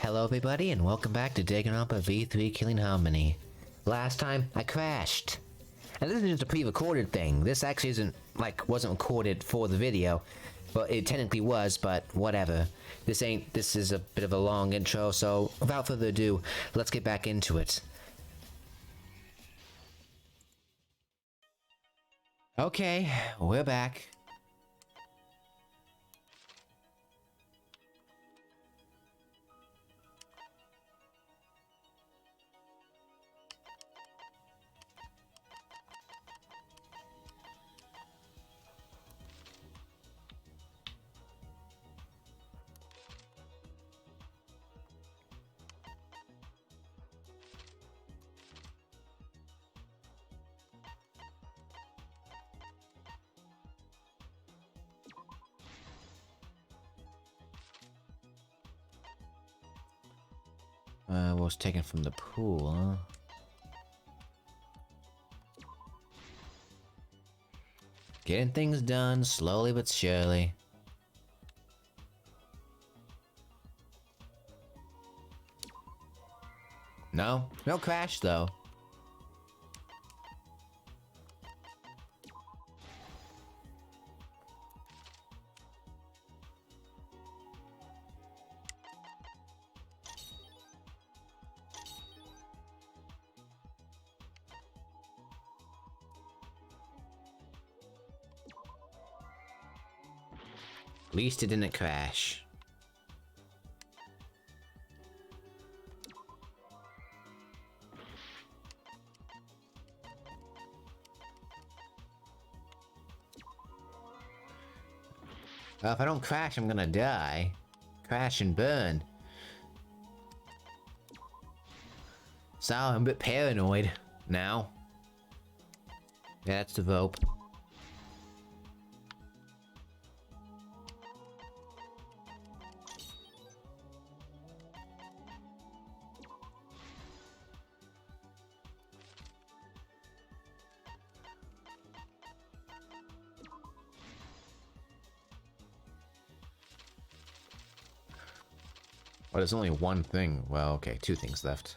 Hello everybody and welcome back to Danganronpa V3 Killing Harmony. Last time, I crashed. And this is just a pre-recorded thing. This actually wasn't recorded for the video. Well, it technically was, but whatever. This is a bit of a long intro, so without further ado, let's get back into it. Okay, we're back. Was taken from the pool, huh? Getting things done slowly but surely. No crash though. At least it didn't crash. Well, if I don't crash, I'm gonna die. Crash and burn. So, I'm a bit paranoid now. Yeah, that's the rope. Well, there's only one thing. Well, okay, two things left.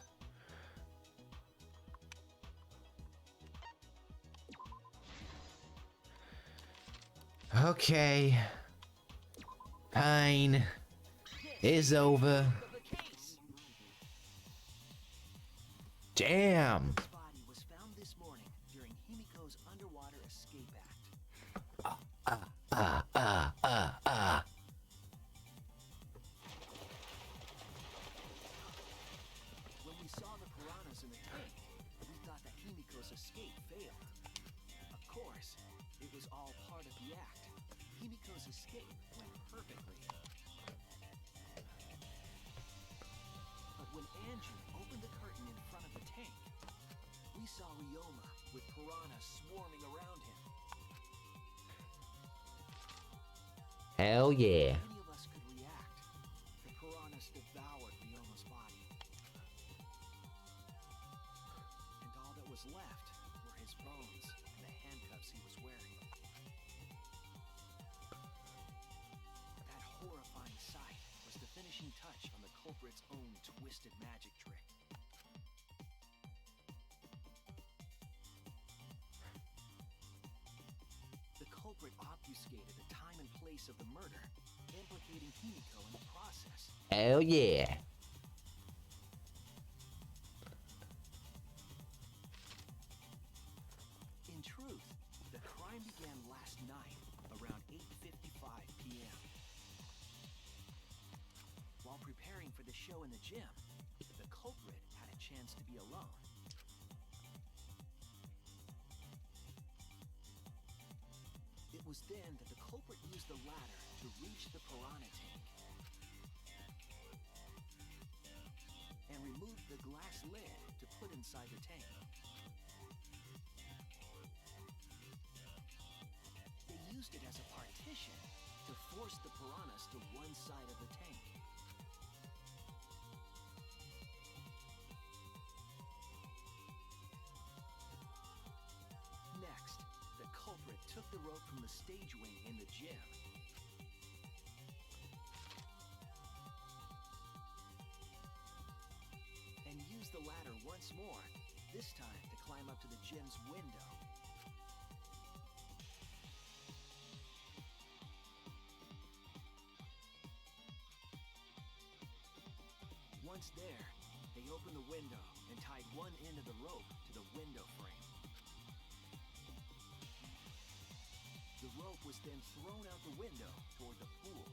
Okay. Pain is over. Damn. His body was found this morning during Himiko's underwater escape act. When we saw the piranhas in the tank, we thought that Himiko's escape failed. Of course, it was all part of the act. Himiko's escape went perfectly. But when Angie opened the curtain in front of the tank, we saw Ryoma with piranhas swarming around him. Hell yeah. Any of us could react. The piranhas devoured Ryoma's body. And all that was left were his bones and the handcuffs he was wearing. That horrifying sight was the finishing touch on the culprit's own twisted magic trick. The culprit obfuscated the time and place of the murder, implicating Himiko in the process. Hell yeah. In truth, the crime began last night around 8:55 p.m. While preparing for the show in the gym, the culprit had a chance to be alone. It was then that the culprit used the ladder to reach the piranha tank and removed the glass lid to put inside the tank. They used it as a partition to force the piranhas to one side of the tank. Next, the culprit took the rope from the stage wing in the gym. once more, this time to climb up to the gym's window. Once there, they opened the window and tied one end of the rope to the window frame. The rope was then thrown out the window toward the pool.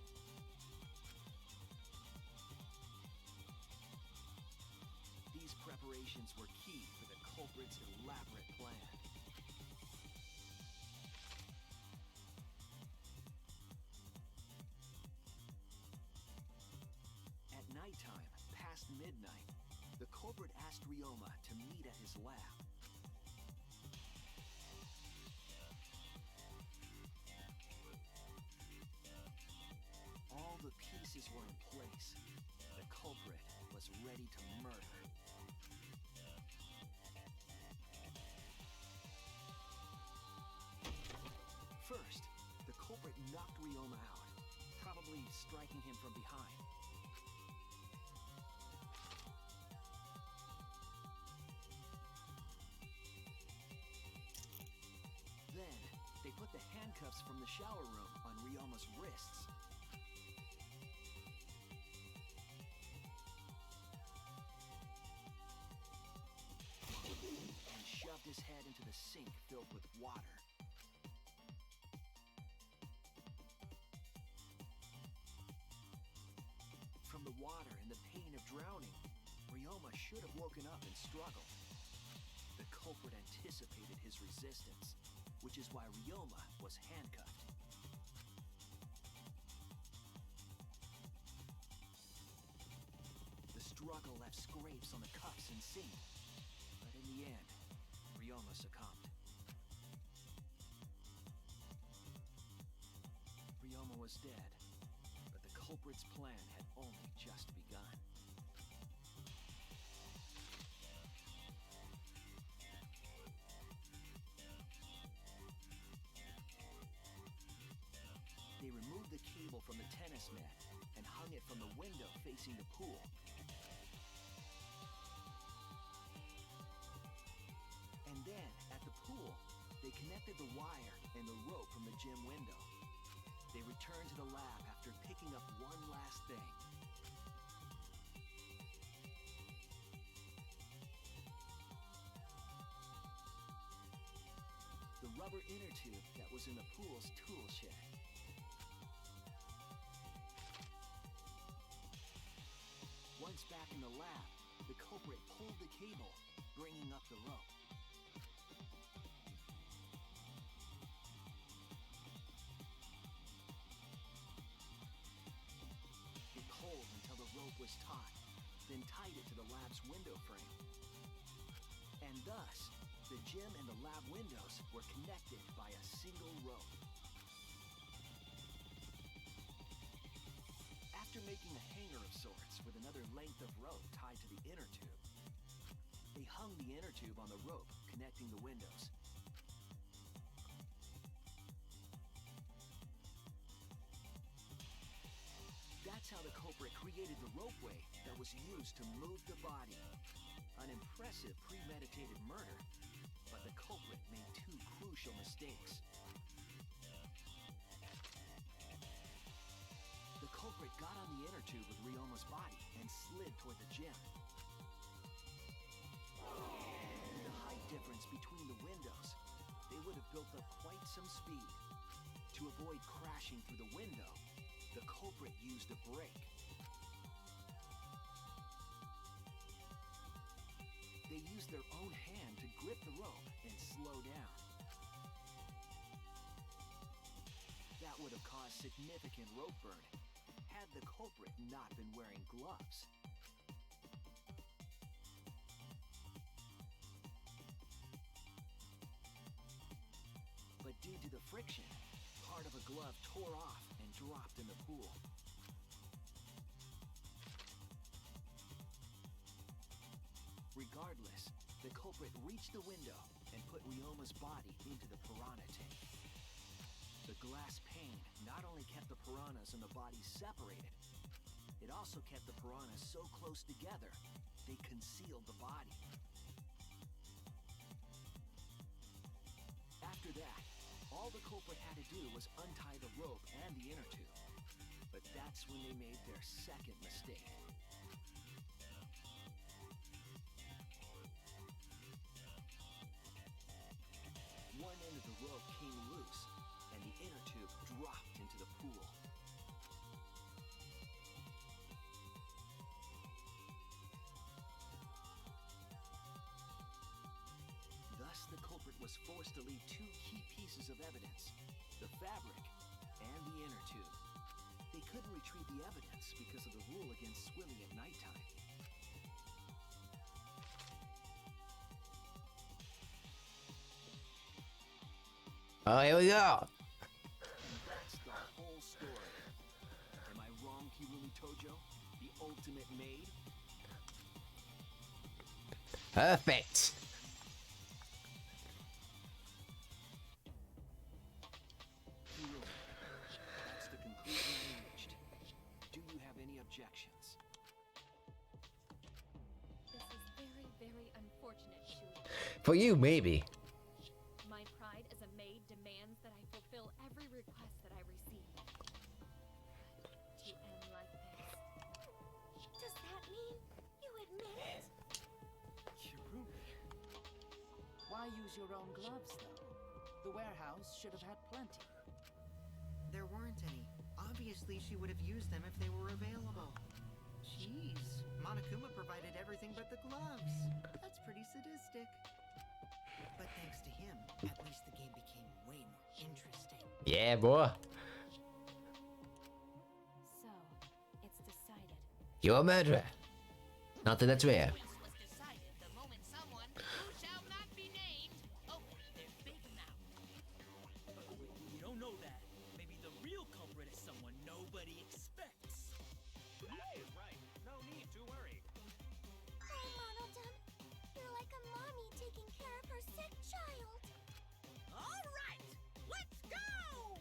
These preparations were key for the culprit's elaborate plan. At nighttime, past midnight, the culprit asked Ryoma to meet at his lab. All the pieces were in place. The culprit was ready to murder. First, the culprit knocked Ryoma out, probably striking him from behind. Then, they put the handcuffs from the shower room on Ryoma's wrists. And shoved his head into the sink filled with water. From the water and the pain of drowning, Ryoma should have woken up and struggled. The culprit anticipated his resistance, which is why Ryoma was handcuffed. The struggle left scrapes on the cuffs and sink, but in the end, Ryoma succumbed. Ryoma was dead, but the culprit's plan had only just begun. They removed the cable from the tennis mat and hung it from the window facing the pool. And then, at the pool, they connected the wire and the rope from the gym window. They returned to the lab after picking up one last thing. The rubber inner tube that was in the pool's tool shed. Once back in the lab, the culprit pulled the cable, bringing up the rope. He pulled until the rope was taut, then tied it to the lab's window frame. And thus, the gym and the lab windows were connected by a single rope. After making a hanger of sorts with another length of rope tied to the inner tube, they hung the inner tube on the rope connecting the windows. That's how the culprit created the ropeway that was used to move the body. An impressive premeditated murder, but the culprit made two crucial mistakes. The culprit got on the inner tube with Ryoma's body and slid toward the gym. With the height difference between the windows, they would have built up quite some speed. To avoid crashing through the window, the culprit used a brake. They used their own hand to grip the rope and slow down. That would have caused significant rope burn had the culprit not been wearing gloves. But due to the friction, part of a glove tore off and dropped in the pool. Regardless, the culprit reached the window and put Ryoma's body into the piranha tank. The glass pane not only kept the piranhas and the body separated, it also kept the piranhas so close together, they concealed the body. After that, all the culprit had to do was untie the rope and the inner tube. But that's when they made their second mistake. One end of the rope came loose, and the inner tube dropped into the pool. Thus, the culprit was forced to leave two key pieces of evidence, the fabric and the inner tube. They couldn't retrieve the evidence because of the rule against swimming at nighttime. Oh, here we go. That's the whole story. Am I wrong, Kirumi Tojo? The ultimate maid? Perfect. Kirumi, that's the conclusion I reached. Do you have any objections? This is very, very unfortunate, Shui. For you, maybe. My pride as a maid demands that I fulfill every request that I receive. To end like this. Does that mean you admit it? Kirumi. Why use your own gloves, though? The warehouse should have had plenty. There weren't any. Obviously, she would have used them if they were available. Jeez, Monokuma provided everything but the gloves. That's pretty sadistic. But thanks to him, at least the game became way more interesting. Yeah, boy. So, it's decided. You're a murderer. Not that that's rare. Was decided the moment someone who shall not be named opened their big mouth. You don't know that. Maybe the real culprit is someone nobody expects. That is right. No need to worry. Oh, Monodon, you're like a mommy taking care of her sick child. All right, let's go!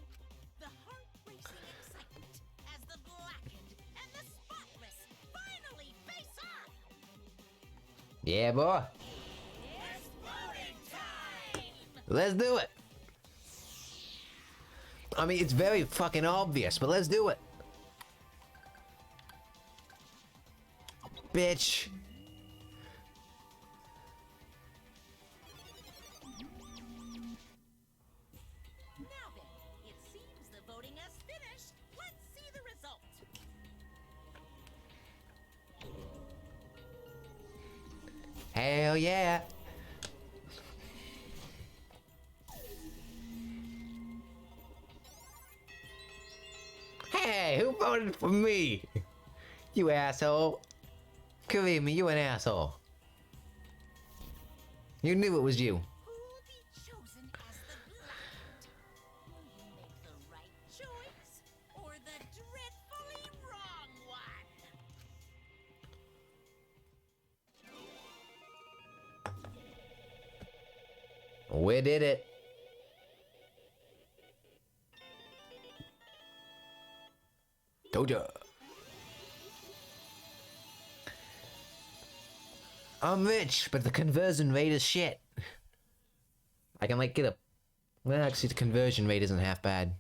The heart-racing excitement as the blackened and the spotless finally face off. Yeah, boy. It's voting time! Let's do it. I mean, it's very fucking obvious, but let's do it. Bitch. Now then, it seems the voting has finished. Let's see the result. Hell yeah. Hey, who voted for me? You asshole. Kirumi, you an asshole. You knew it was you. Who will be chosen as the blackened? Will you make the right choice or the dreadfully wrong one? We did it. Doja. I'm rich, but the conversion rate is shit. I can like get a... Well, actually the conversion rate isn't half bad.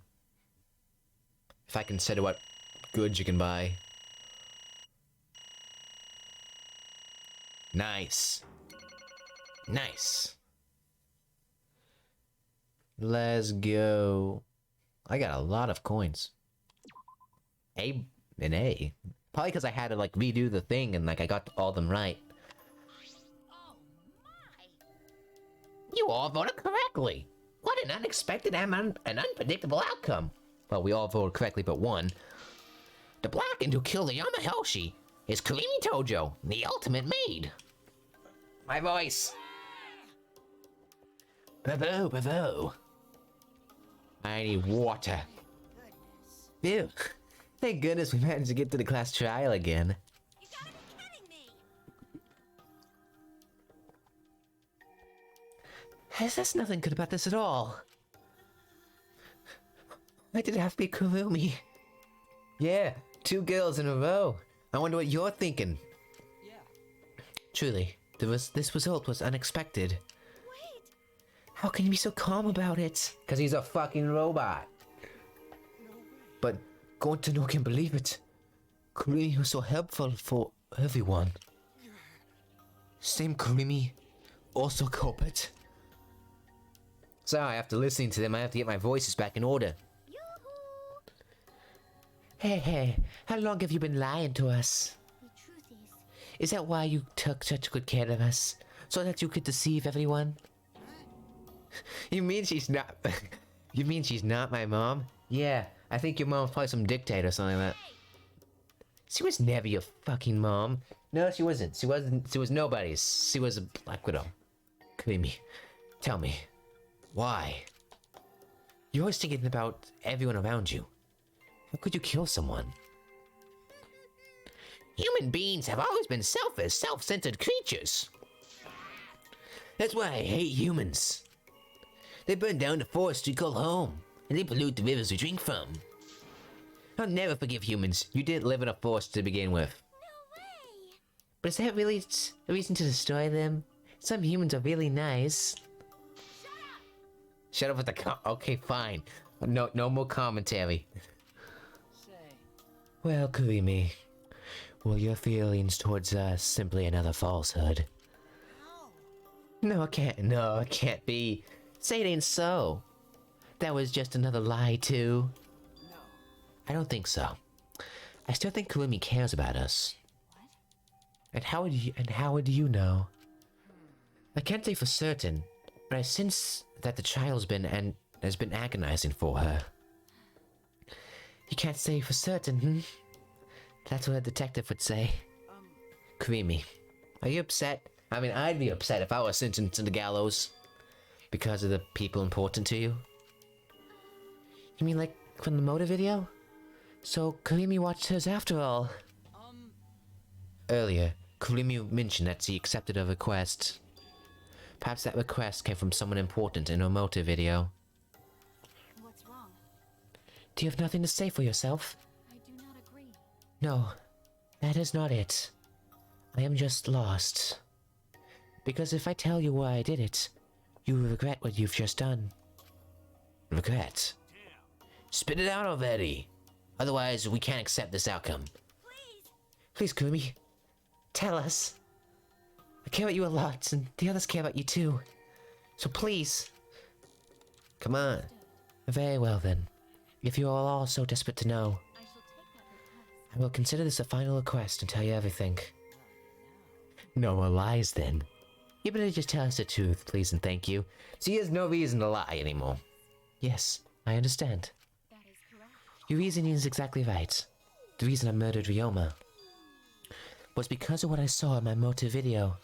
If I consider what goods you can buy. Nice. Nice. Let's go. I got a lot of coins. A and A. Probably because I had to like redo the thing and like I got all them right. Oh my! You all voted correctly. What an unexpected and unpredictable outcome. Well, we all voted correctly but one. The blackened who killed the Yamahoshi is Kirumi Tojo, the ultimate maid. My voice. Bravo, bravo. I need water. Ew. Thank goodness we managed to get to the class trial again. You gotta be kidding me! There's nothing good about this at all. Why did it have to be Kurumi? Yeah, 2 girls in a row. I wonder what you're thinking. Yeah. Truly, this result was unexpected. Wait, How can you be so calm about it? Because he's a fucking robot. But Gonto can believe it. Kurimi was so helpful for everyone. Same Kurimi, also culprit. Sorry, after listening to them, I have to get my voices back in order. Hey, how long have you been lying to us? The truth is, Is that why you took such good care of us? So that you could deceive everyone? You mean she's not... You mean she's not my mom? Yeah, I think your mom's probably some dictator or something like that. She was never your fucking mom. No, she wasn't. She was nobody's. She was a Black Widow. Kurimi, tell me, why? You're always thinking about everyone around you. How could you kill someone? Human beings have always been selfish, self-centered creatures. That's why I hate humans. They burn down the forests we call home, and they pollute the rivers we drink from. I'll never forgive humans. You didn't live in a forest to begin with. no way! But is that really a reason to destroy them? Some humans are really nice. Shut up with the okay, fine. No more commentary. Say, Well, Kurimi, well, your feelings towards us simply another falsehood. No, it can't. No, it can't be. Say it ain't so. That was just another lie, too. no. I don't think so. I still think Kurimi cares about us. And how would you know? I can't say for certain, but I sense that the child's has been agonizing for her. You can't say for certain, hmm? That's what a detective would say. Kurimi, are you upset? I mean, I'd be upset if I was sentenced to the gallows. Because of the people important to you? You mean like from the motor video? So Kurimi watched hers after all. Earlier, Kurimi mentioned that she accepted a request. Perhaps that request came from someone important in her motor video. What's wrong? Do you have nothing to say for yourself? I do not agree. No, that is not it. I am just lost. Because if I tell you why I did it, you will regret what you've just done. Regret? Spit it out already. Otherwise, we can't accept this outcome. Please, Kurimi. Tell us. I care about you a lot, and the others care about you too. So please. Come on. Very well then. If you are all so desperate to know, I shall take that request. I will consider this a final request and tell you everything. No more lies then. You better just tell us the truth, please and thank you. She has no reason to lie anymore. Yes, I understand. That is correct. Your reasoning is exactly right. The reason I murdered Ryoma was because of what I saw in my motor video.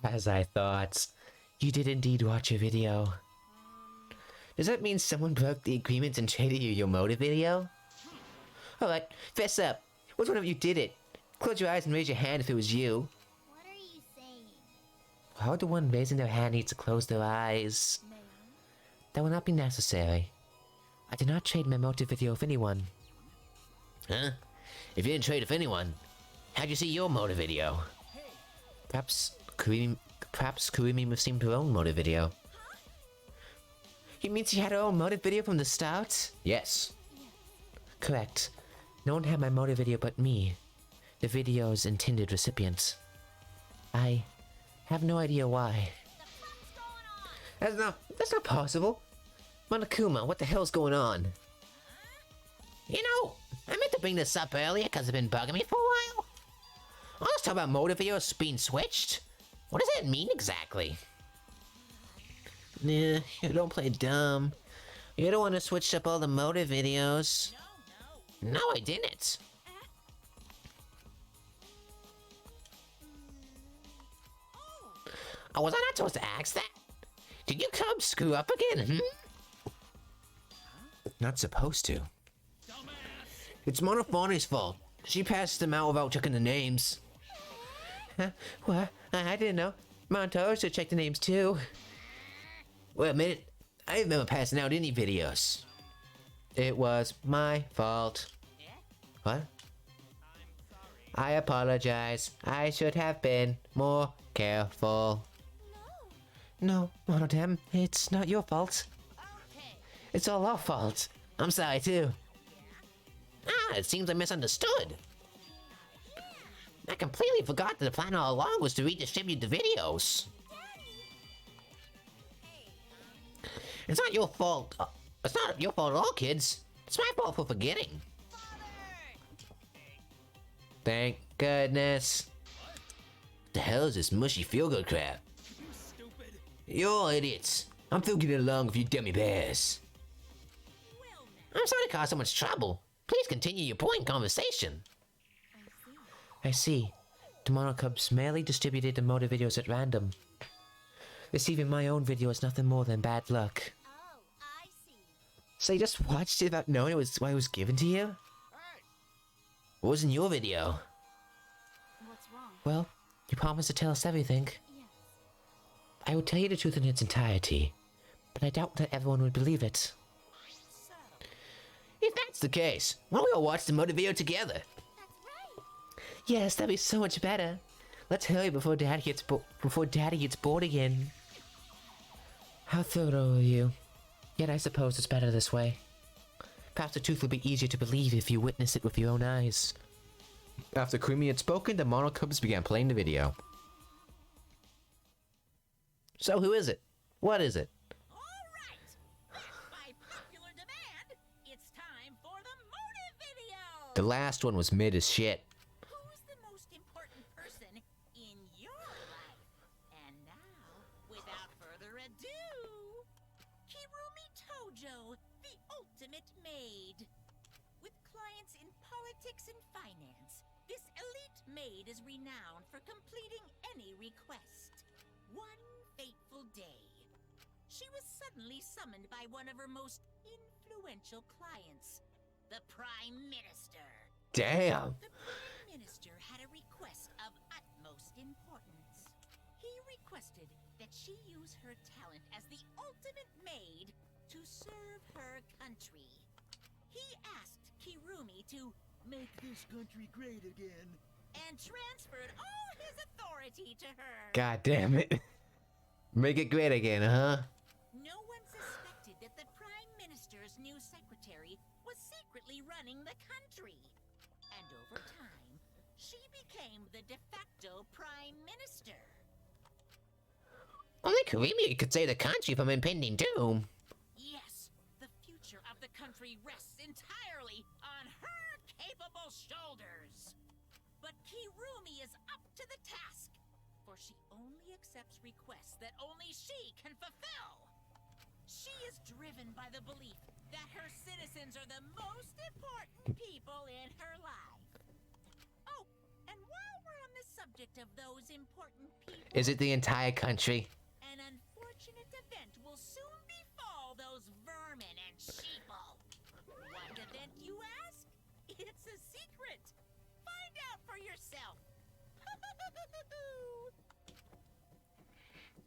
As I thought, you did indeed watch a video. Does that mean someone broke the agreement and traded you your motor video? Alright, fess up. Which one of you did it? Close your eyes and raise your hand if it was you. What are you saying? How would the one raising their hand need to close their eyes? May I? That will not be necessary. I did not trade my motor video with anyone. Huh? If you didn't trade with anyone, how'd you see your motor video? Perhaps Kurimi must have seen her own motor video. You mean she had her own motive video from the start? Yes. Correct. No one had my motive video but me, the video's intended recipient. I have no idea why. That's not possible. Monokuma, what the hell's going on? You know, I meant to bring this up earlier because it's been bugging me for a while. I was talking about motor videos being switched. What does that mean exactly? Nah, you don't play dumb. You're the one who switched up all the motor videos. No, I didn't. Oh, was I not supposed to ask that? Did you come screw up again, hmm? Not supposed to. It's Monofoni's fault. She passed them out without checking the names. Huh? What? I didn't know. Montoro should check the names too. Wait a minute. I remember passing out any videos. It was my fault. What? I apologize. I should have been more careful. No, Monodam, it's not your fault. Okay. It's all our fault. I'm sorry too. Ah, it seems I misunderstood. I completely forgot that the plan all along was to redistribute the videos. It's not your fault. It's not your fault at all, kids. It's my fault for forgetting. Thank goodness. What the hell is this mushy feel-good crap? You stupid. You're all idiots. I'm through getting along with you dummy bears. Well, now. I'm sorry to cause so much trouble. Please continue your point conversation. I see. The Monocubs merely distributed the motor videos at random. Receiving my own video is nothing more than bad luck. Oh, I see. So you just watched it without knowing it was why it was given to you? What was in your video? What's wrong? Well, you promised to tell us everything. Yes. I would tell you the truth in its entirety, but I doubt that everyone would believe it. So, If that's the case, why don't we all watch the motor video together? That's right. Yes, that'd be so much better. Let's hurry before Daddy gets bored again. How thorough are you? Yet I suppose it's better this way. Perhaps the truth will be easier to believe if you witness it with your own eyes. After Creamy had spoken, the Monocubs began playing the video. So who is it? What is it? all right. By popular demand, it's time for the motive video. The last one was mid as shit. Who's the most important person in your life? And now, without further ado, Kirumi Tojo, the ultimate maid. With clients in politics and finance, this elite maid is renowned for completing any request. One fateful day, she was suddenly summoned by one of her most influential clients, the Prime Minister. Damn. The Prime Minister had a request of utmost importance. He requested that she use her talent as the ultimate maid to serve her country. He asked Kirumi to Make this country great again. and transferred all his authority to her. God damn it. Make it great again, huh? No one suspected that the Prime Minister's new secretary was secretly running the country. And over time, she became the de facto Prime Minister. Only Karimi could save the country from impending doom. Yes, the future of the country rests entirely on her capable shoulders. But Kirumi is up to the task, for she only accepts requests that only she can fulfill. She is driven by the belief that her citizens are the most important people in her life. Oh, and while we're on the subject of those important people, Is it the entire country? an unfortunate event will soon befall those vermin and sheeple. What event, you ask? It's a secret. Find out for yourself.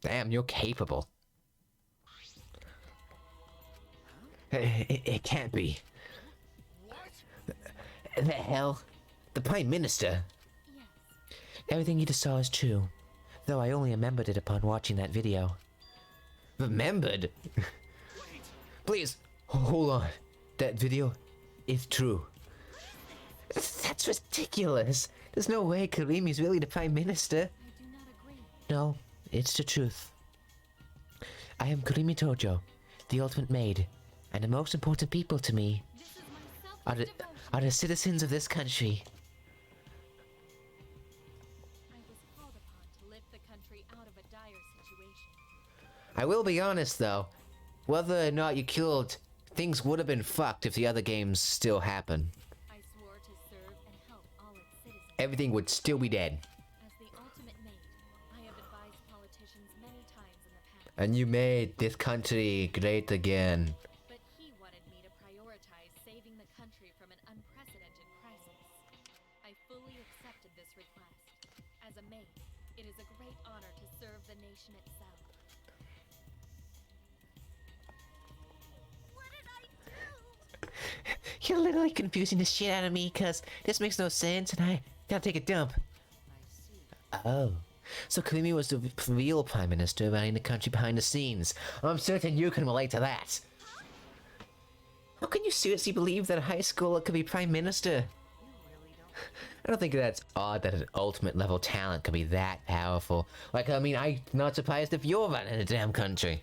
Damn, you're capable. It can't be. The hell? The Prime Minister? Yes. Everything you just saw is true, though I only remembered it upon watching that video. Remembered? Please, hold on. That video is true. That's ridiculous. There's no way Karimi's really the Prime Minister. I do not agree. No, it's the truth. I am Karimi Tojo, the ultimate maid, and the most important people to me This is my are selfless the, devotion. are the citizens of this country. I was called upon to lift the country out of a dire situation. I will be honest though, whether or not you killed, things would have been fucked if the other games still happen. I swore to serve and help all its citizens. Everything would still be dead. As the ultimate maid, I have advised politicians many times in the past, And you made this country great again. but he wanted me to prioritize saving the country from an unprecedented crisis. I fully accepted this request. As a maid, it is a great honor to serve the nation itself. What did I do? You're literally confusing the shit out of me, cause this makes no sense and I gotta take a dump. I see. Oh, So Kurimi was the real Prime Minister running the country behind the scenes. I'm certain you can relate to that. How can you seriously believe that a high schooler could be Prime Minister? I don't think that's odd that an ultimate level talent could be that powerful. Like, I mean, I'm not surprised if you're running a damn country.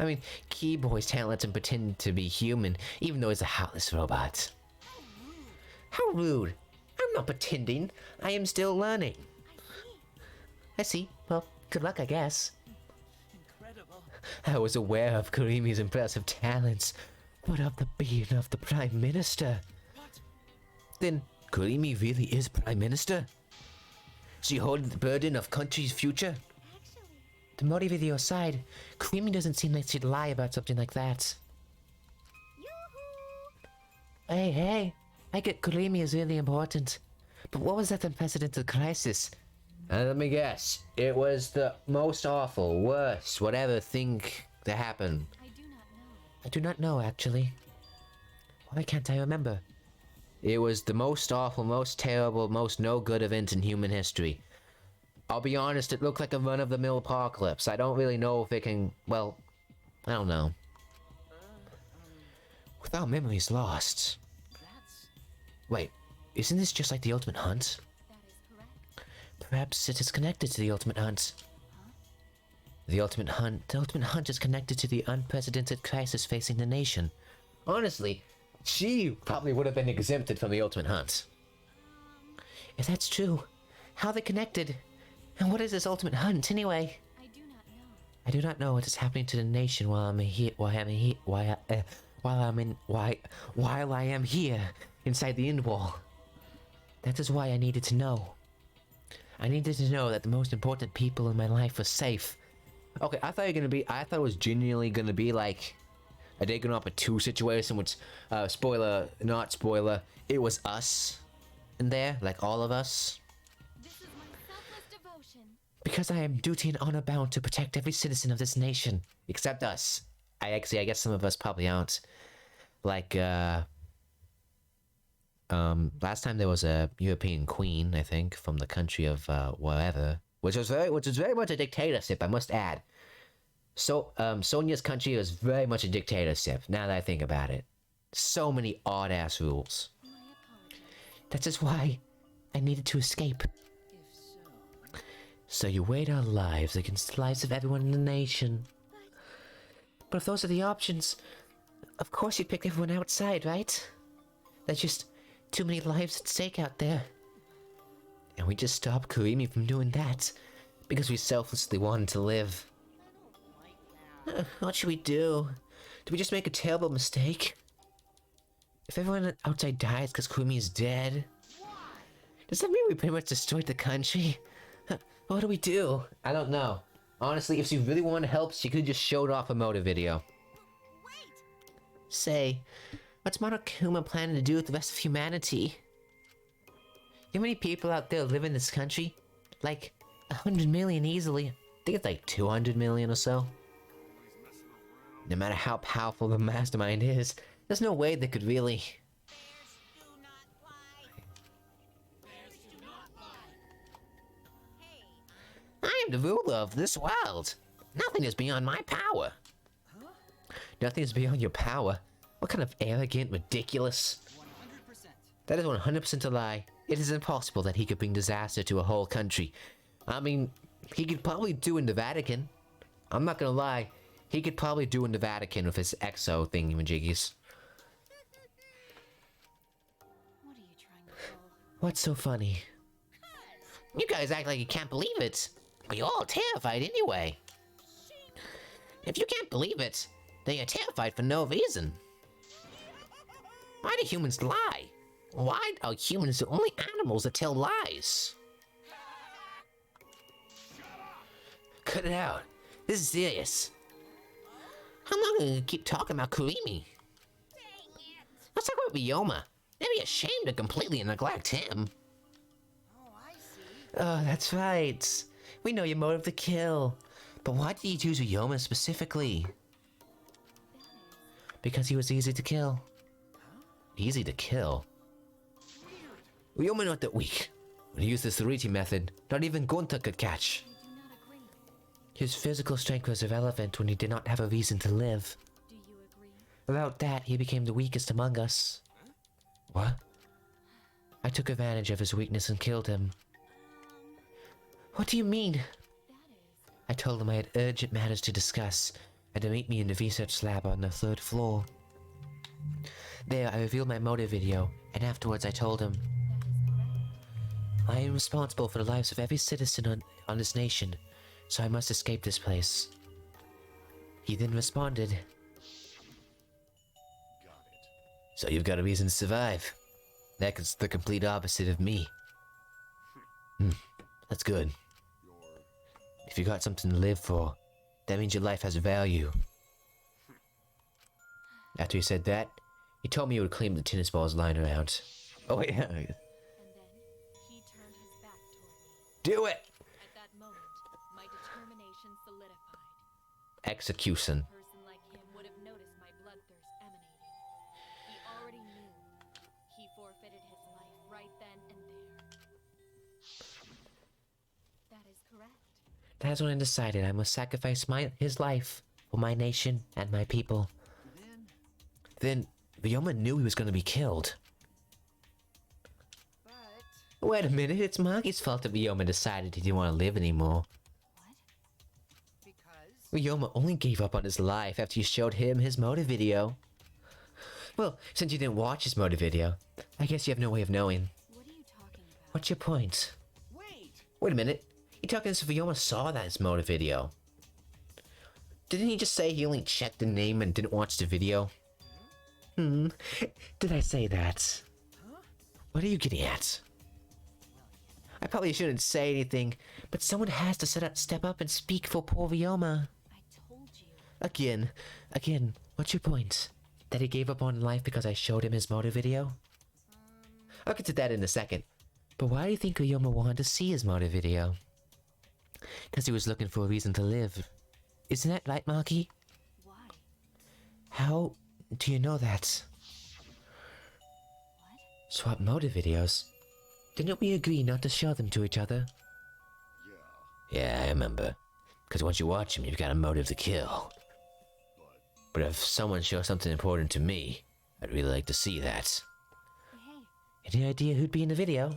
I mean, Keyboy's talent lets him pretend to be human, even though he's a heartless robot. How rude. I'm not pretending. I am still learning. I see. Well, good luck, I guess. Incredible. I was aware of Kurimi's impressive talents, but of the being of the Prime Minister. What? Then, Kurimi really is Prime Minister? She holds the burden of country's future? Actually, To motivate your side, Kurimi doesn't seem like she'd lie about something like that. yoo-hoo! Hey, I get Kurimi is really important. But what was that unprecedented crisis? Let me guess. It was the most awful, worst, whatever thing that happened. I do not know. I do not know, actually. Why can't I remember? It was the most awful, most terrible, most no-good event in human history. I'll be honest, it looked like a run-of-the-mill apocalypse. I don't really know if it can... well, I don't know. Without memories lost. That's... Wait, isn't this just like the Ultimate Hunt? That is correct. Perhaps it is connected to the Ultimate Hunt. The Ultimate Hunt is connected to the unprecedented crisis facing the nation. Honestly, she probably would have been exempted from the Ultimate Hunt. If that's true, how are they connected? And what is this Ultimate Hunt anyway? I do not know. I do not know what is happening to the nation while I am here inside the end wall. That is why I needed to know. I needed to know that the most important people in my life were safe. Okay, I thought it was genuinely gonna be like a Danganronpa 2 situation, which, spoiler, not spoiler, it was us in there, like all of us. This is my selfless devotion. Because I am duty and honor bound to protect every citizen of this nation, except us. I guess some of us probably aren't. Like, last time there was a European queen, I think, from the country of, wherever, which was very much a dictatorship, I must add. So, Sonia's country was very much a dictatorship, now that I think about it. So many odd-ass rules. My apologies. That is why I needed to escape. if so... So you weighed our lives against the lives of everyone in the nation. But if those are the options, of course you'd pick everyone outside, right? There's just too many lives at stake out there. And we just stopped Kurimi from doing that, because we selflessly wanted to live. What should we do? Did we just make a terrible mistake? If everyone outside dies because Kurimi is dead, does that mean we pretty much destroyed the country? What do we do? I don't know. Honestly, if she really wanted help, she could have just showed off a motive video. Say, what's Monokuma planning to do with the rest of humanity? You know how many people out there live in this country? Like, 100 million easily. I think it's like 200 million or so. No matter how powerful the mastermind is, there's no way they could really... I am the ruler of this world. Nothing is beyond my power. Nothing is beyond your power? What kind of arrogant, ridiculous... 100%. That is 100% a lie. It is impossible that he could bring disaster to a whole country. I mean, he could probably do in the Vatican. I'm not gonna lie. He could probably do in the Vatican with his exo thingy-majiggies. What are you trying to pull? What's so funny? You guys act like you can't believe it. But you're all terrified anyway. If you can't believe it, then you're terrified for no reason. Why do humans lie? Why are humans the only animals that tell lies? Cut it out. This is serious. How long are you gonna keep talking about Kurimi? Let's talk about Ryoma. They'd be ashamed to completely neglect him. Oh, I see. Oh, that's right. We know your motive to kill. But why did you choose Ryoma specifically? Because he was easy to kill. Easy to kill? Ryoma not that weak. When he used the Sariti method, not even Gunther could catch. I do not agree. His physical strength was irrelevant when he did not have a reason to live. Do you agree? Without that, he became the weakest among us. What? I took advantage of his weakness and killed him. What do you mean? That is. I told him I had urgent matters to discuss and to meet me in the research lab on the 3rd floor. There, I revealed my motive video, and afterwards I told him, That is correct. I am responsible for the lives of every citizen on this nation, so I must escape this place. He then responded, Got it. so you've got a reason to survive. That's the complete opposite of me. That's good. If you got something to live for, that means your life has value. After he said that, he told me he would clean the tennis balls lying around. Oh wait, And then he turned his back toward me. do it! At that moment, my determination solidified. Execution. A person like him would have noticed my bloodthirst emanating. He already knew. He forfeited his life right then and there. That is correct. That's when I decided I must sacrifice his life for my nation and my people. Then, Ryoma knew he was going to be killed. But Wait a minute, it's Maki's fault that Ryoma decided he didn't want to live anymore. because Ryoma only gave up on his life after you showed him his motive video. Well, since you didn't watch his motive video, I guess you have no way of knowing. What are you talking about? What's your point? wait. Wait a minute. You talking as if Ryoma saw that his motive video? Didn't he just say he only checked the name and didn't watch the video? Did I say that? What are you getting at? I probably shouldn't say anything, but someone has to step up and speak for poor Ryoma. I told you. Again, what's your point? That he gave up on life because I showed him his motive video? I'll get to that in a second. But why do you think Ryoma wanted to see his motive video? Because he was looking for a reason to live. Isn't that right, Maki? Why? How do you know that? What? Swap motive videos? Didn't we agree not to show them to each other? Yeah, Yeah, I remember. Because once you watch them, you've got a motive to kill. But if someone shows something important to me, I'd really like to see that. Hey, Any idea who'd be in the video?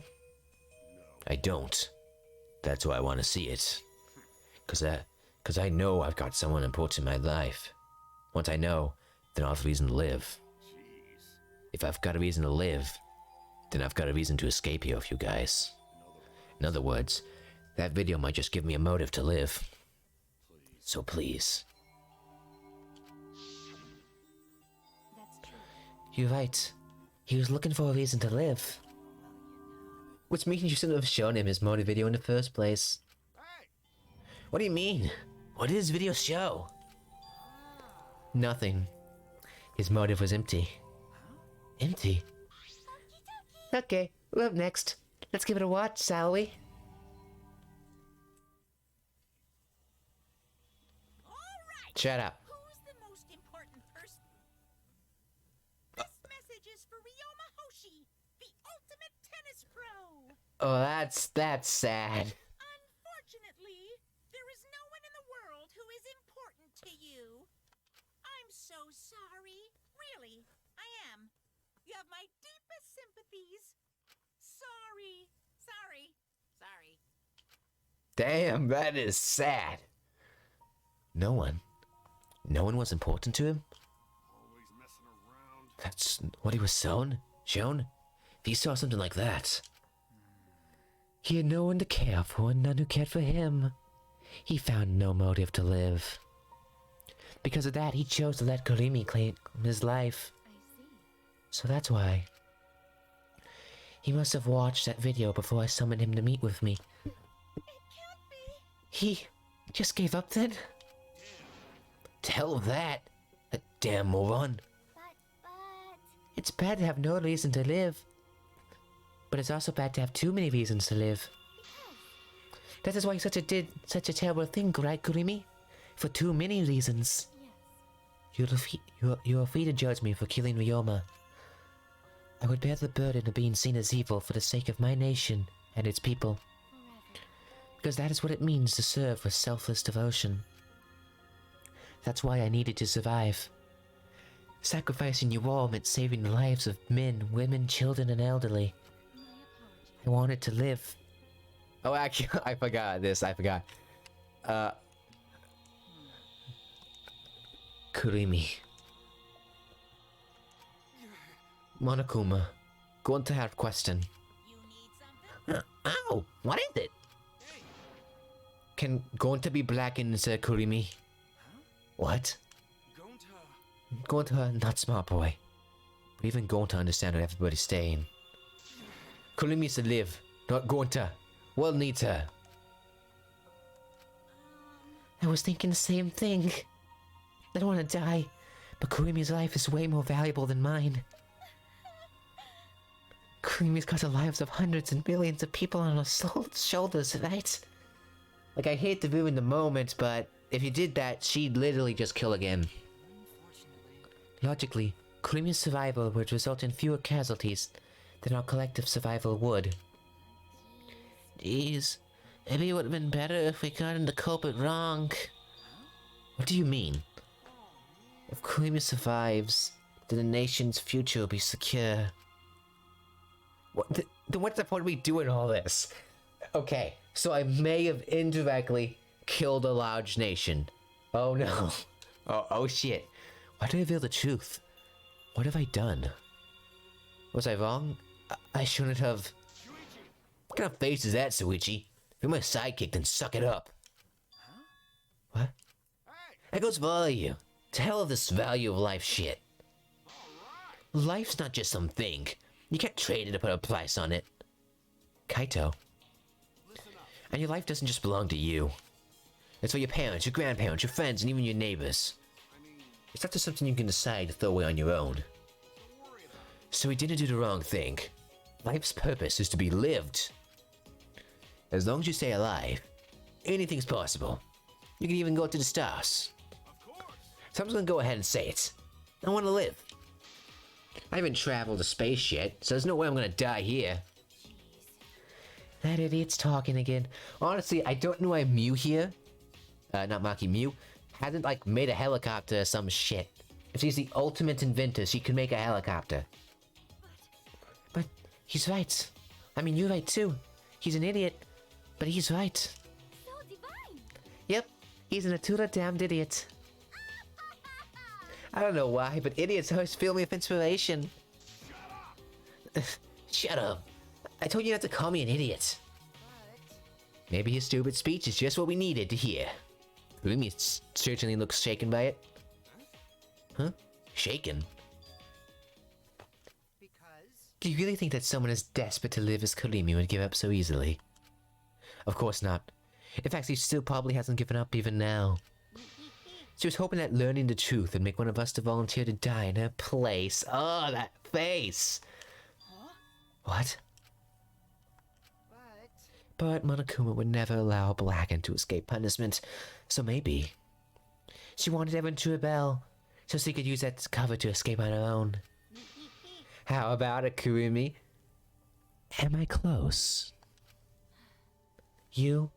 I don't. That's why I want to see it. Cause I know I've got someone important in my life. Once I know, then I'll have a reason to live. jeez. If I've got a reason to live, then I've got a reason to escape here with you guys. In other words, that video might just give me a motive to live. So please. that's true. You're right. He was looking for a reason to live. Which means you shouldn't have shown him his motive video in the first place. Hey, What do you mean? What did his video show? Nothing. His motive was empty. Empty? Okay, we're up next. Let's give it a watch, shall we? All right. Shut up. Who's the most important person? This message is for Ryoma Hoshi, the ultimate tennis pro. Oh, that's sad. Unfortunately, there is no one in the world who is important to you. I'm so sorry. Really, I am. You have my deepest sympathies. Sorry. Sorry. Sorry. Damn, that is sad. No one was important to him? Always messing around. That's what he was shown? If he saw something like that. He had no one to care for and none who cared for him. He found no motive to live. Because of that, he chose to let Kurimi claim his life. I see. So that's why. He must have watched that video before I summoned him to meet with me. It can't be. He just gave up then? To hell with that. That damn moron. But... It's bad to have no reason to live. But it's also bad to have too many reasons to live. That is why you such a terrible thing, right, Kurimi? For too many reasons. Yes. You are free to judge me for killing Ryoma. I would bear the burden of being seen as evil for the sake of my nation and its people. Forever. Because that is what it means to serve with selfless devotion. That's why I needed to survive. Sacrificing you all meant saving the lives of men, women, children, and elderly. My apologies. I wanted to live. Oh, actually, I forgot this. I forgot. Kurimi. Monokuma. Going to have a question. You need something? Ow! What is it? Can Gonta be blackened instead of Kurimi? What? Gonta, not smart boy. But even Gonta understands what everybody's saying. Kurimi needs to live, not Gonta. World needs her. I was thinking the same thing. I don't want to die, but Kurimi's life is way more valuable than mine. Kurimi's got the lives of hundreds and millions of people on her shoulders, right? Like, I hate to ruin the moment, but if you did that, she'd literally just kill again. Logically, Kurimi's survival would result in fewer casualties than our collective survival would. Jeez, maybe it would have been better if we got the culprit wrong. What do you mean? If Kurimi survives, then the nation's future will be secure. Then what's the point of me doing all this? Okay, so I may have indirectly killed a large nation. Oh no. Oh shit. Why did I reveal the truth? What have I done? Was I wrong? I shouldn't have... What kind of face is that, Suichi? If you're my sidekick, then suck it up. What? That goes for all of you. To hell with this value of life shit. Life's not just some thing. You can't trade it to put a price on it. Kaito. And your life doesn't just belong to you. It's for your parents, your grandparents, your friends, and even your neighbors. It's not just something you can decide to throw away on your own. So we didn't do the wrong thing. Life's purpose is to be lived. As long as you stay alive, anything's possible. You can even go to the stars. So I'm just gonna go ahead and say it. I want to live. I haven't traveled to space yet, so there's no way I'm gonna die here. That idiot's talking again. Honestly, I don't know why Mew here, not Maki, Mew, hasn't like made a helicopter or some shit. If she's the ultimate inventor, she could make a helicopter. But he's right. I mean, you're right too. He's an idiot, but he's right. So divine. Yep, he's an Atura damned idiot. I don't know why, but idiots always fill me with inspiration. Shut up. I told you not to call me an idiot. Maybe his stupid speech is just what we needed to hear. Rumi certainly looks shaken by it. Huh? Shaken? Because Do you really think that someone as desperate to live as Kurimi would give up so easily? Of course not. In fact, she still probably hasn't given up even now. She was hoping that learning the truth would make one of us to volunteer to die in her place. Oh, that face! What? But Monokuma would never allow a Blacken to escape punishment, so maybe she wanted everyone to rebel, so she could use that as cover to escape on her own. How about it, Kurimi? Am I close? You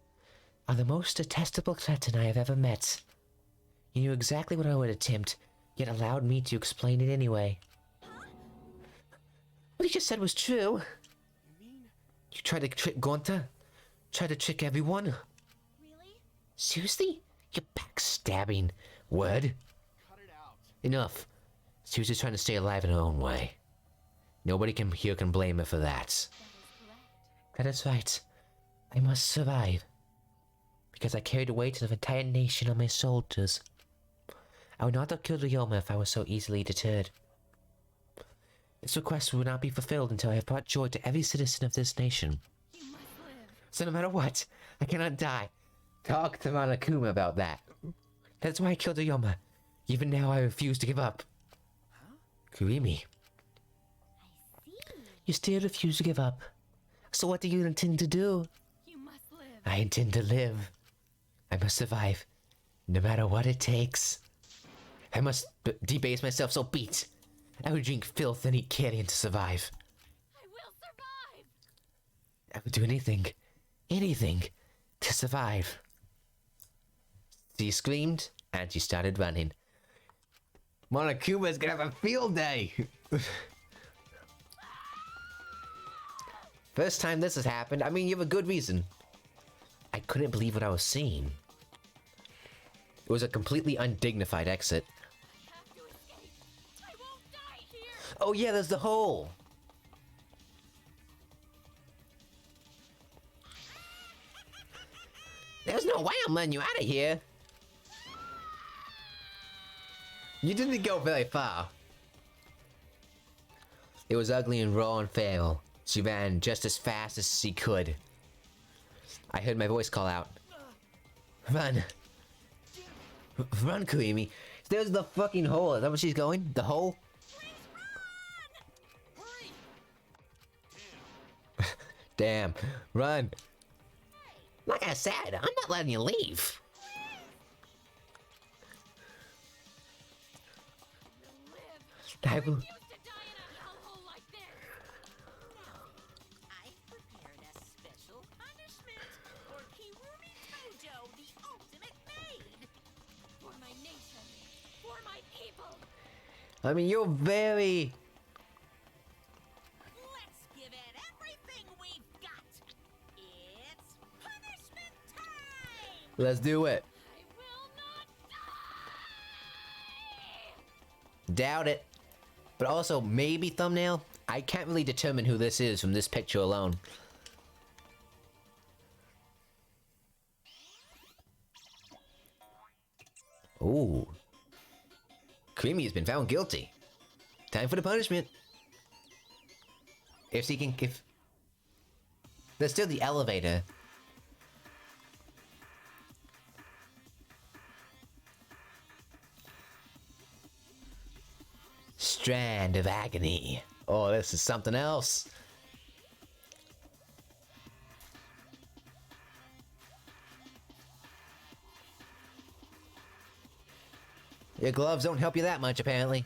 are the most detestable cretin I have ever met. You knew exactly what I would attempt, yet allowed me to explain it anyway. What he just said was true. You tried to trick Gonta? Tried to trick everyone? Really? Seriously? You backstabbing word? Enough. She was just trying to stay alive in her own way. Nobody here can blame her for that. That is right. I must survive. Because I carried the weight of an entire nation on my shoulders. I would not have killed Ryoma if I was so easily deterred. This request will not be fulfilled until I have brought joy to every citizen of this nation. You must live. So no matter what, I cannot die. Talk to Monokuma about that. That's why I killed Ryoma. Even now I refuse to give up. Kurimi. You still refuse to give up. So what do you intend to do? You must live. I intend to live. I must survive. No matter what it takes. I must debase myself so beat. I would drink filth and eat carrion to survive. I will survive. I would do anything, anything, to survive. She screamed, and she started running. Monokuma's gonna have a field day! First time this has happened, I mean, you have a good reason. I couldn't believe what I was seeing. It was a completely undignified exit. I have to escape. I won't die here. Oh yeah, there's the hole! There's no way I'm letting you out of here! You didn't go very far. It was ugly and raw and feral. She ran just as fast as she could. I heard my voice call out. Run! Run, Kurimi! There's the fucking hole. Is that where she's going? The hole? Damn. Run! Like I said, I'm not letting you leave. I will... Used to die in a hellhole like this. I've prepared a special punishment for Kirumi Tojo, the ultimate maid. For my nation. For my people. I mean, you're very... Let's give it everything we've got. It's punishment time! Let's do it. I will not die. Doubt it. But also, maybe thumbnail? I can't really determine who this is from this picture alone. Ooh. Creamy has been found guilty. Time for the punishment. If she can... if... There's still the elevator. Strand of agony. Oh, this is something else. Your gloves don't help you that much, apparently.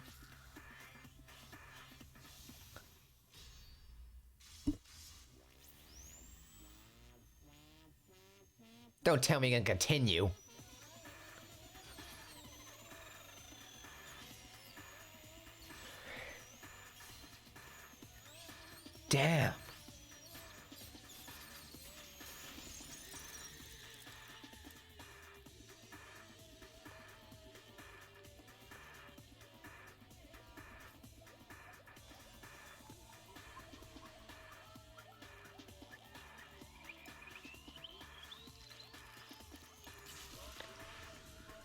Don't tell me you're gonna continue. Damn.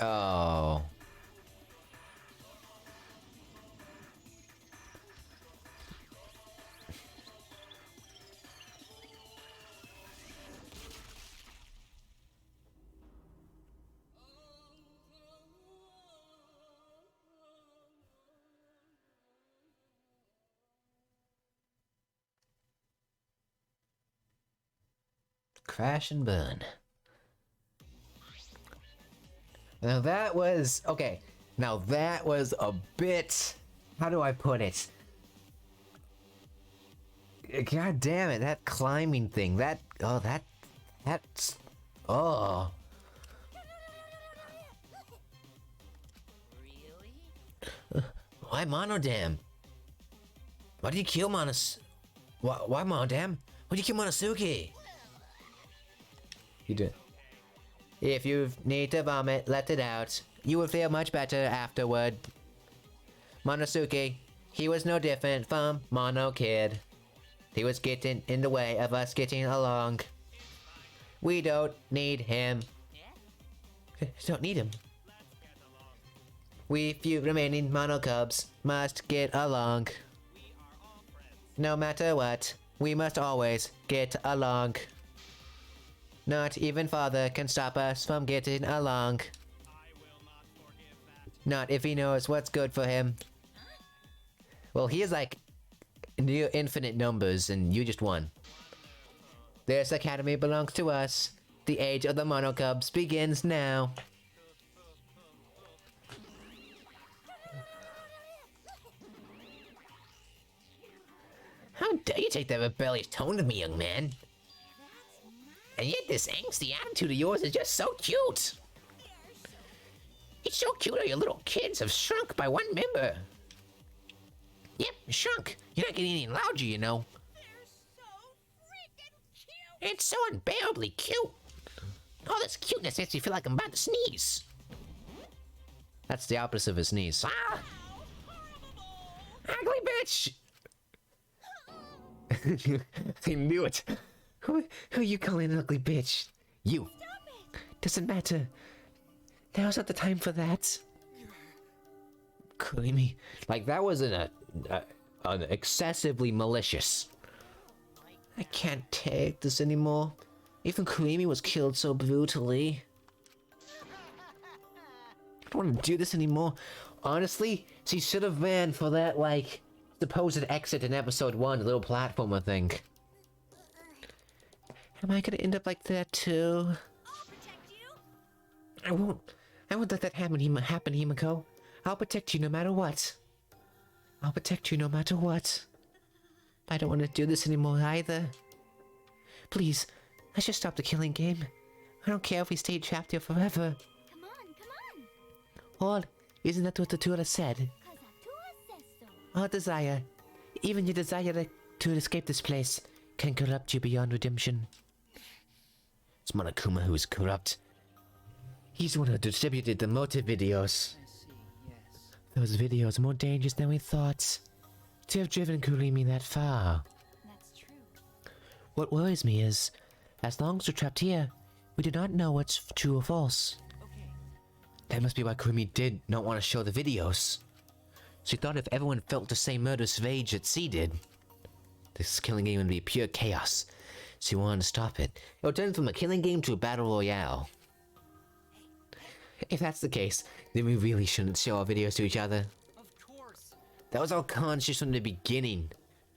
Oh. Crash and burn. Now that was... okay. Now that was a bit... how do I put it? God damn it, that climbing thing. That... oh, that's... oh. Really? Why Monodam? Why did you kill why Monodam? Why did you kill Monosuke? You did. If you need to vomit, let it out. You will feel much better afterward. Monosuke, he was no different from Mono Kid. He was getting in the way of us getting along. We don't need him. Don't need him. We few remaining Mono Cubs must get along. No matter what, we must always get along. Not even father can stop us from getting along. Not if he knows what's good for him. Well, he is like near infinite numbers and you just won. This academy belongs to us. The age of the Mono Cubs begins now. How dare you take that rebellious tone to me, young man? And yet this angsty attitude of yours is just so cute. It's so cute how your little kids have shrunk by one member. Yep, shrunk. You're not getting any larger, you know. They're so freaking cute. It's so unbearably cute. All this cuteness makes me feel like I'm about to sneeze. That's the opposite of a sneeze. Ah! Ugly bitch! I knew it. Who are you calling an ugly bitch? You. Doesn't matter. Now's not the time for that. Creamy. Like, that was an excessively malicious. I can't take this anymore. Even Creamy was killed so brutally. I don't want to do this anymore. Honestly, she should have ran for that, like, supposed exit in episode 1, the little platformer thing. Am I gonna end up like that too? I'll protect you. I won't let that happen, Himiko. I'll protect you no matter what. I'll protect you no matter what. I don't want to do this anymore either. Please, let's just stop the killing game. I don't care if we stay trapped here forever. Come on. Or, isn't that what the Tura said? Cause Atua says so. Or desire. Even your desire to escape this place can corrupt you beyond redemption. It's Monokuma who is corrupt. He's the one who distributed the motive videos. I see, yes. Those videos are more dangerous than we thought. To have driven Kurimi that far. That's true. What worries me is, as long as we're trapped here, we do not know what's true or false. Okay. That must be why Kurimi did not want to show the videos. She thought if everyone felt the same murderous rage that she did, this killing game would be pure chaos. She wanted to stop it. It would turn from a killing game to a battle royale. If that's the case, then we really shouldn't show our videos to each other. Of course. That was all conscious from the beginning.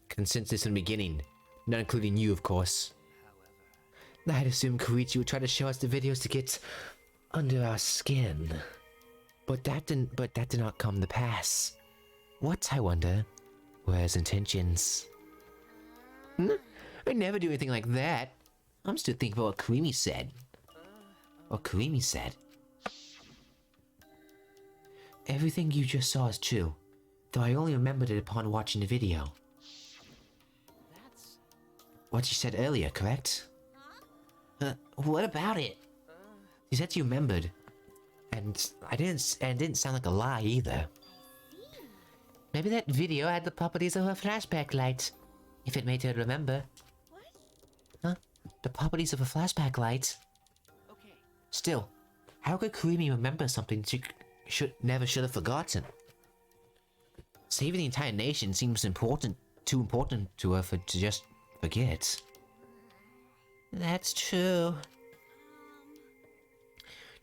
Consensus from the beginning. Not including you, of course. I'd assumed Koichi would try to show us the videos to get under our skin. But that did not come to pass. What, I wonder, were his intentions? I never do anything like that. I'm still thinking about what Karimi said. What Karimi said. Everything you just saw is true, though I only remembered it upon watching the video. That's... What you said earlier, correct? What about it? You said you remembered, and it didn't sound like a lie either. Maybe that video had the properties of a flashback light, if it made her remember. What? Huh? The properties of a flashback light. Okay. Still, how could Kurimi remember something she never should have forgotten? Saving the entire nation seems too important to her to just forget. That's true.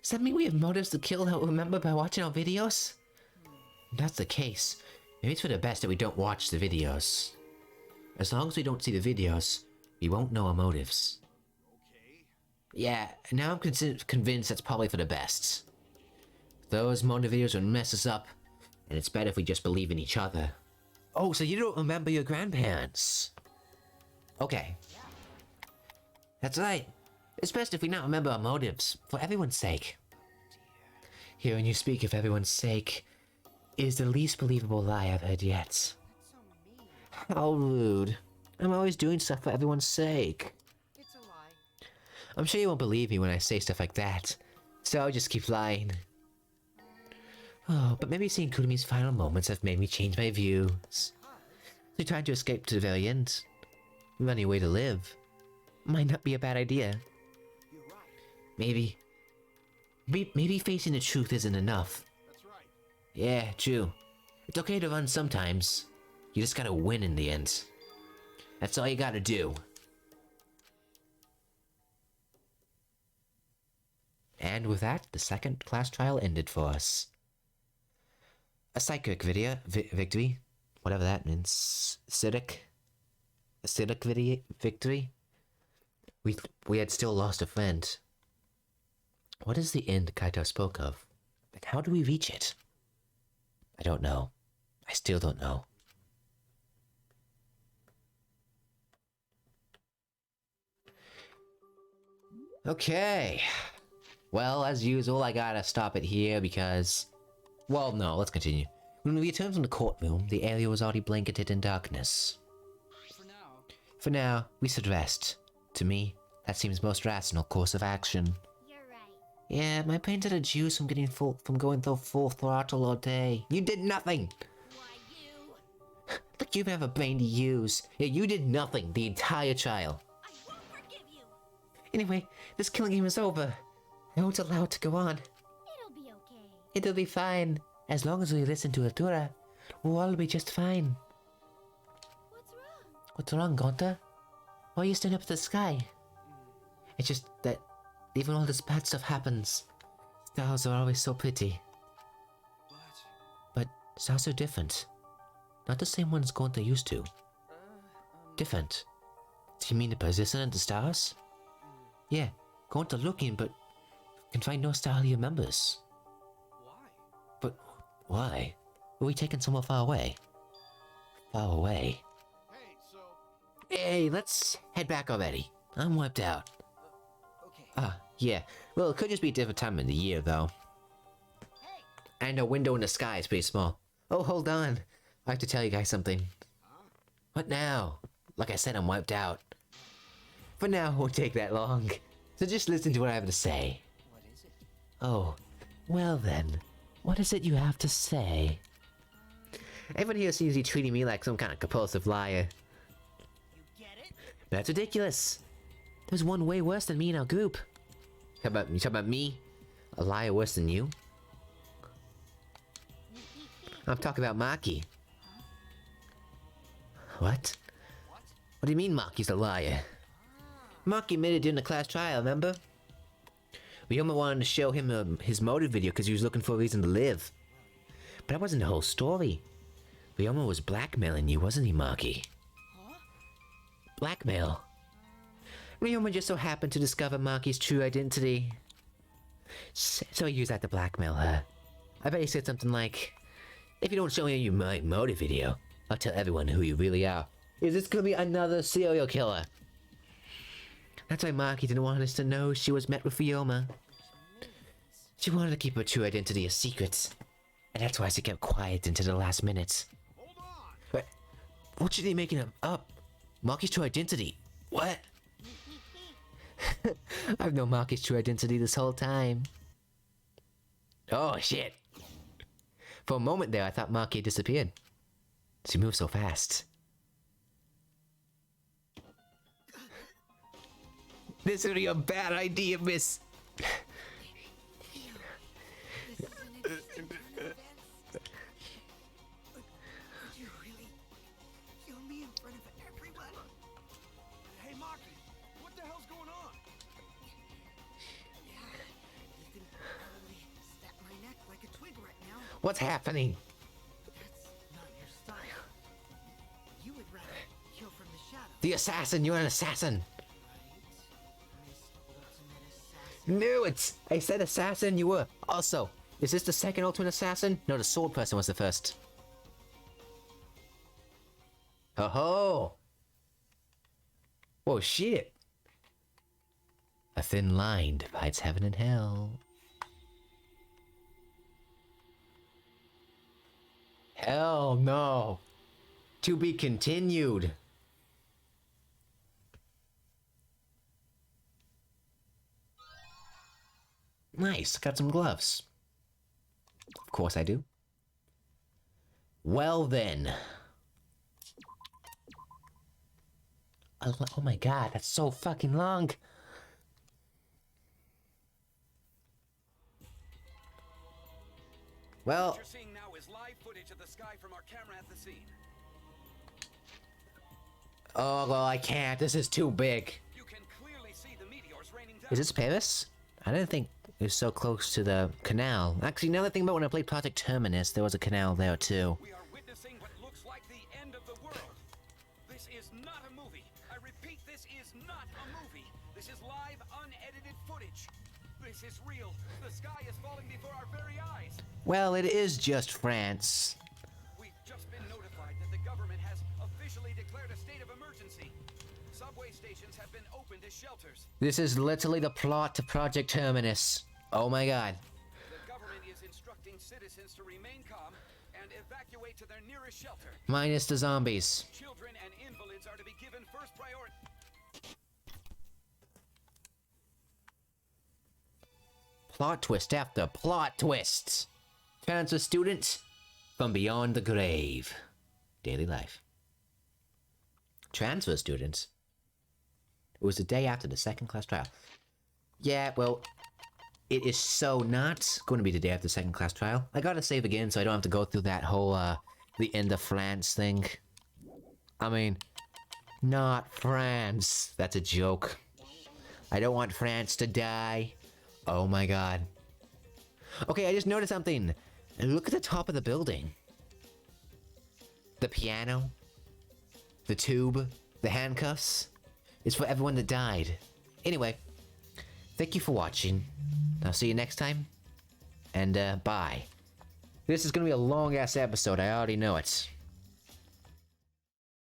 Does that mean we have motives to kill that we remember by watching our videos? If that's the case, maybe it's for the best that we don't watch the videos. As long as we don't see the videos, we won't know our motives. Okay. Yeah, now I'm convinced that's probably for the best. Those motive videos would mess us up, and it's better if we just believe in each other. Oh, so you don't remember your grandparents? Okay. That's right. It's best if we not remember our motives, for everyone's sake. Hearing you speak of everyone's sake is the least believable lie I've heard yet. That's so mean. How rude. I'm always doing stuff for everyone's sake. It's a lie. I'm sure you won't believe me when I say stuff like that, so I'll just keep lying. Oh, but maybe seeing Kurimi's final moments have made me change my views. You're trying to escape to the very end. Running away to live. Might not be a bad idea. You're right. Maybe facing the truth isn't enough. That's right. Yeah, true. It's okay to run sometimes. You just gotta win in the end. That's all you gotta do. And with that, the second class trial ended for us. A psychic victory, whatever that means. Acidic victory. We had still lost a friend. What is the end Kaito spoke of? And how do we reach it? I don't know. I still don't know. Okay. Well, as usual, I gotta stop it here because... Well, no, let's continue. When we returned from the courtroom, the area was already blanketed in darkness. For now, we should rest. To me, that seems most rational course of action. You're right. Yeah, my brain's at a juice from going through full throttle all day. You did nothing! Why, you? Look, you have a brain to use. Yeah, you did nothing the entire trial. I won't forgive you. Anyway, this killing game is over. I won't allow it to go on. It'll be okay. It'll be fine. As long as we listen to Atura, we'll all be just fine. What's wrong? What's wrong, Gonta? Why are you staring up at the sky? It's just that even all this bad stuff happens, stars are always so pretty. But stars are different. Not the same ones Gonta used to. Different. Do you mean the position of the stars? Yeah, Gonta looking, but can find no star he remembers. But why? Were we taken somewhere far away? Far away. Hey, so Hey, let's head back already. I'm wiped out. Okay. Ah, yeah. Well, it could just be a different time in the year, though. And a window in the sky is pretty small. Oh, hold on. I have to tell you guys something. What now? Like I said, I'm wiped out. For now, it won't take that long. So just listen to what I have to say. What is it? Oh, well then. What is it you have to say? Everyone here seems to be treating me like some kind of compulsive liar. You get it? That's ridiculous. There's one way worse than me in our group. You talking about me? A liar worse than you? I'm talking about Maki. What? What do you mean Maki's a liar? Maki admitted during the class trial, remember? Ryoma wanted to show him his motive video because he was looking for a reason to live. But that wasn't the whole story. Ryoma was blackmailing you, wasn't he, Maki? Blackmail. Ryoma just so happened to discover Maki's true identity. So he used that to blackmail her. I bet he said something like, if you don't show me my motive video, I'll tell everyone who you really are. Is this gonna be another serial killer? That's why Maki didn't want us to know she was met with Ryoma. She wanted to keep her true identity a secret. And that's why she kept quiet until the last minute. hold on. But what should he making up? Maki's true identity? What? I've known Maki's true identity this whole time. Oh shit. For a moment there, I thought Maki had disappeared. She moved so fast. This would be a bad idea, miss. Would you really kill me in front of everyone? Hey, Maki, what the hell's going on? Yeah, you can probably snap my neck like a twig right now. What's happening? That's not your style. You would rather kill from the shadows, The assassin, you're an assassin. right? Miss Ultimate Assassin. Knew it! I said assassin, you were. Also, is this the second ultimate assassin? No, the sword person was the first. Ho ho! Whoa, shit! A thin line divides heaven and hell. Hell no! To be continued. Nice, got some gloves. Of course I do. Well then. Oh my god, that's so fucking long. Well, What you're seeing now is live footage of the sky from our camera at the scene. oh well, I can't. This is too big. You can clearly see the meteors raining down. Is this Paris? I didn't think it was so close to the canal. Actually, now that I think about when I played Project Terminus, there was a canal there too. We are witnessing what looks like the end of the world. This is not a movie. I repeat, this is not a movie. This is live, unedited footage. This is real. The sky is falling before our very eyes. Well, it is just France. We've just been notified that the government has officially declared a state of emergency. subway stations have been opened as shelters. This is literally the plot to Project Terminus. Oh my god. The government is instructing citizens to remain calm and evacuate to their nearest shelter. Minus the zombies. Children and invalids are to be given first priority. Plot twist after plot twists. Transfer students from beyond the grave. Daily life. Transfer students? It was the day after the second class trial. Yeah, well, it is so not going to be the day after the second class trial. I gotta save again so I don't have to go through that whole, the end of France thing. I mean, not France. That's a joke. I don't want France to die. Oh my god. Okay, I just noticed something. Look at the top of the building. The piano. The tube. The handcuffs. It's for everyone that died. Anyway, thank you for watching. I'll see you next time. And, bye. This is gonna be a long-ass episode, I already know it.